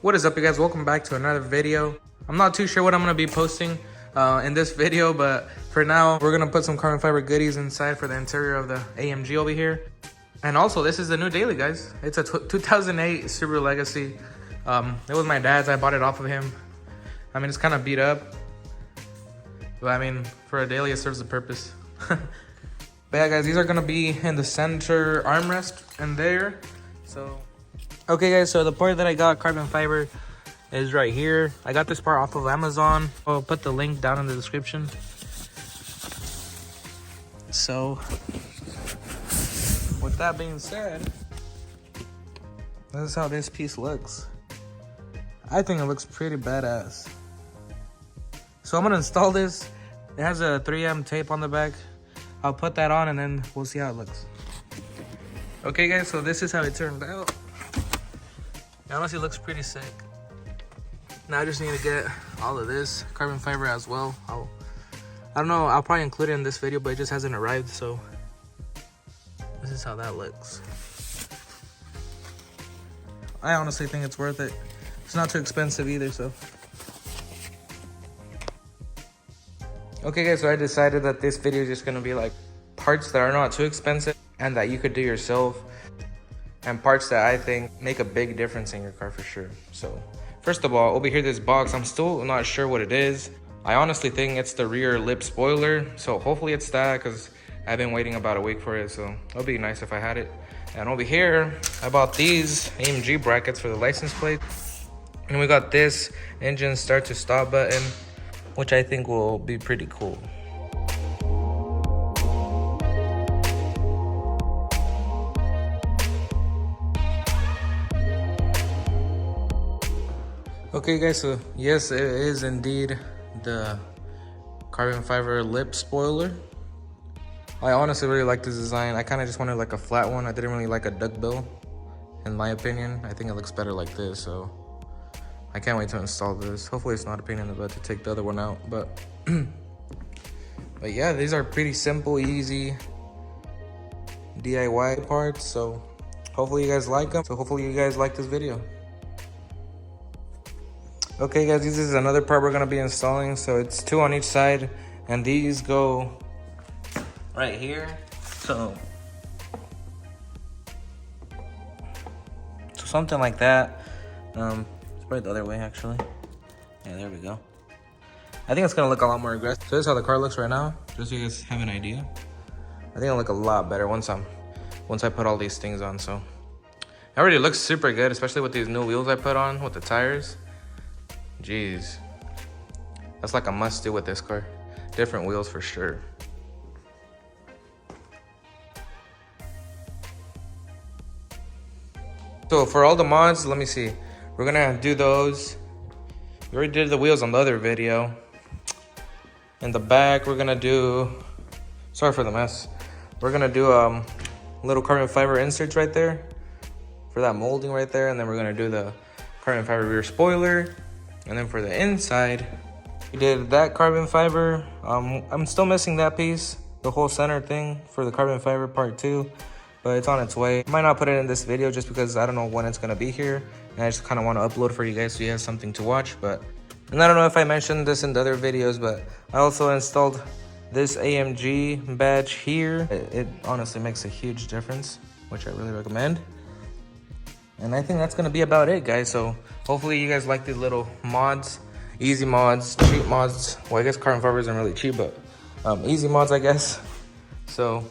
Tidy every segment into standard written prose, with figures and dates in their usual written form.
What is up, you guys? Welcome back to another video. I'm not too sure what I'm gonna be posting in this video, but for now we're gonna put some carbon fiber goodies inside for the interior of the AMG over here. And also, this is the new daily, guys. It's a 2008 Subaru Legacy. It was my dad's. I bought it off of him. I mean, it's kind of beat up, but I mean, for a daily it serves a purpose. But yeah, guys, these are gonna be in the center armrest and there. So okay, guys, so the part that I got carbon fiber is right here. I got this part off of Amazon. I'll put the link down in the description. So with that being said, this is how this piece looks. I think it looks pretty badass. So I'm gonna install this. It has a 3M tape on the back. I'll put that on and then we'll see how it looks. Okay, guys, so this is how it turned out. It honestly looks pretty sick. Now I just need to get all of this carbon fiber as well. I don't know, I'll probably include it in this video, but it just hasn't arrived, so this is how that looks. I honestly think it's worth it. It's not too expensive either, so. Okay, guys, so I decided that this video is just gonna be like parts that are not too expensive and that you could do yourself, and parts that I think make a big difference in your car for sure. So first of all, over here, this box, I'm still not sure what it is. I honestly think it's the rear lip spoiler, so hopefully it's that, because I've been waiting about a week for it, so it'll be nice if I had it. And over here, I bought these AMG brackets for the license plate, and we got this engine start to stop button, which I think will be pretty cool. Okay, guys, so yes, it is indeed the carbon fiber lip spoiler. I honestly really like this design. I kind of just wanted like a flat one. I didn't really like a duckbill, in my opinion. I think it looks better like this, so I can't wait to install this. Hopefully it's not a pain in the butt to take the other one out, but but yeah, these are pretty simple, easy DIY parts, so hopefully you guys like them. So hopefully you guys like this video. Okay, guys, this is another part we're gonna be installing. So it's 2 on each side, and these go right here. So something like that. It's probably the other way, actually. Yeah, there we go. I think it's gonna look a lot more aggressive. So this is how the car looks right now, just so you guys have an idea. I think it'll look a lot better once I put all these things on. So it already looks super good, especially with these new wheels I put on with the tires. Jeez, that's like a must do with this car. Different wheels for sure. So for all the mods, let me see. We're gonna do those. We already did the wheels on the other video. In the back, we're gonna do, sorry for the mess. We're gonna do little carbon fiber inserts right there for that molding right there. And then we're gonna do the carbon fiber rear spoiler. And then for the inside, we did that carbon fiber. I'm still missing that piece, the whole center thing for the carbon fiber part 2, but it's on its way. I might not put it in this video just because I don't know when it's gonna be here, and I just kind of want to upload for you guys so you have something to watch. And I don't know if I mentioned this in the other videos, but I also installed this AMG badge here. It honestly makes a huge difference, which I really recommend. And I think that's gonna be about it, guys. So hopefully you guys like these little mods, easy mods, cheap mods. Well, I guess carbon fiber isn't really cheap, but easy mods, I guess. So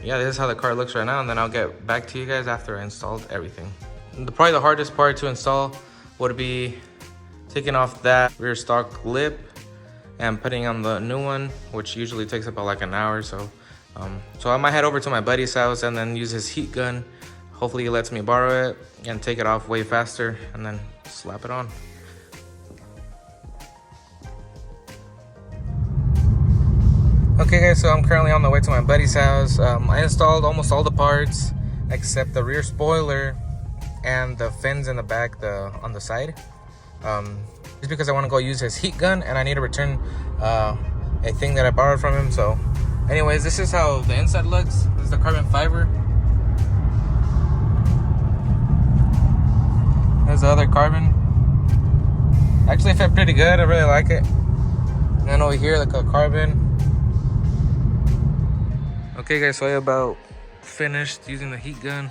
yeah, this is how the car looks right now, and then I'll get back to you guys after I installed everything. Probably the hardest part to install would be taking off that rear stock lip and putting on the new one, which usually takes about like an hour. So I might head over to my buddy's house and then use his heat gun. Hopefully he lets me borrow it and take it off way faster and then slap it on. Okay, guys, so I'm currently on the way to my buddy's house. I installed almost all the parts except the rear spoiler and the fins in the back, on the side. Just because I want to go use his heat gun and I need to return a thing that I borrowed from him. So anyways, this is how the inside looks. This is the carbon fiber. the other carbon. Actually fit pretty good. I really like it. And then over here, like a carbon. Okay guys, so I about finished using the heat gun,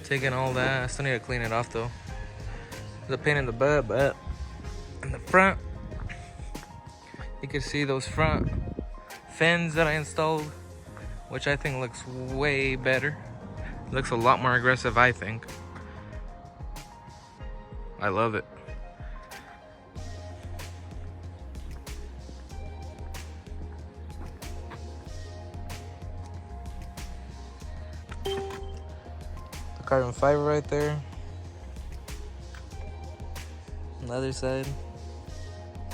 taking all that. I still need to clean it off though. The pain in the butt, but in the front, you can see those front fins that I installed, which I think looks way better. Looks a lot more aggressive, I think. I love it. The carbon fiber right there. On the other side,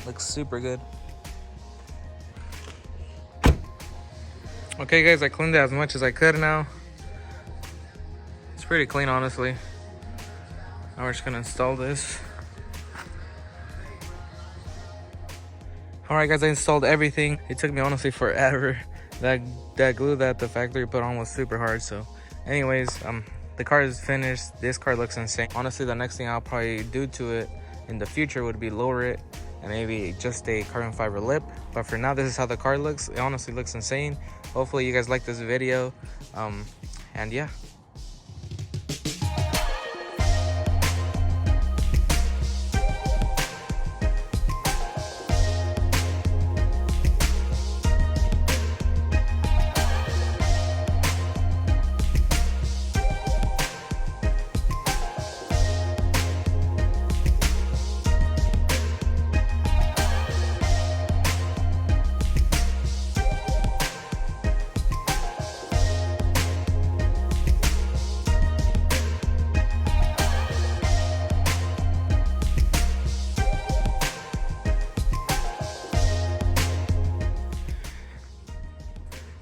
looks super good. Okay guys, I cleaned it as much as I could now. It's pretty clean, honestly. Now we're just gonna install this. Alright guys, I installed everything. It took me honestly forever. That glue that the factory put on was super hard. So anyways, the car is finished. This car looks insane. Honestly, the next thing I'll probably do to it in the future would be lower it and maybe just a carbon fiber lip. But for now, this is how the car looks. It honestly looks insane. Hopefully you guys like this video. And yeah.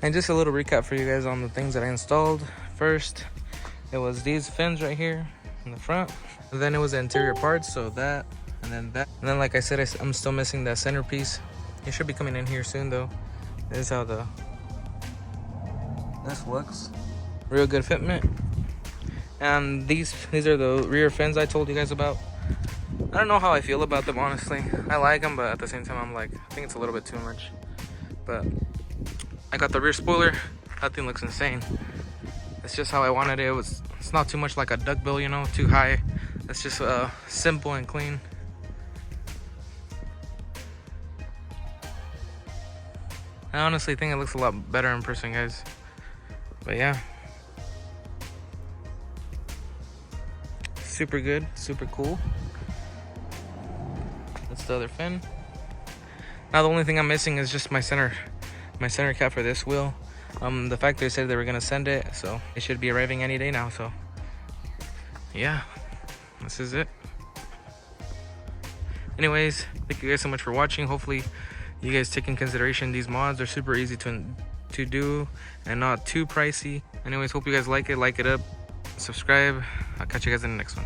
And just a little recap for you guys on the things that I installed. First, it was these fins right here in the front. And then it was the interior parts, so that, and then that. And then like I said, I'm still missing that centerpiece. It should be coming in here soon though. This is how this looks. Real good fitment. And these are the rear fins I told you guys about. I don't know how I feel about them, honestly. I like them, but at the same time, I'm like, I think it's a little bit too much. But I got the rear spoiler. That thing looks insane. It's just how I wanted it. It's not too much like a duckbill, you know, too high. It's just simple and clean. I honestly think it looks a lot better in person, guys. But yeah. Super good, super cool. That's the other fin. Now the only thing I'm missing is just my center cap for this wheel. The factory said they were gonna send it, so it should be arriving any day now. So yeah, this is it. Anyways, thank you guys so much for watching. Hopefully you guys take in consideration these mods. They're super easy to do and not too pricey. Anyways, hope you guys like it up, subscribe. I'll catch you guys in the next one.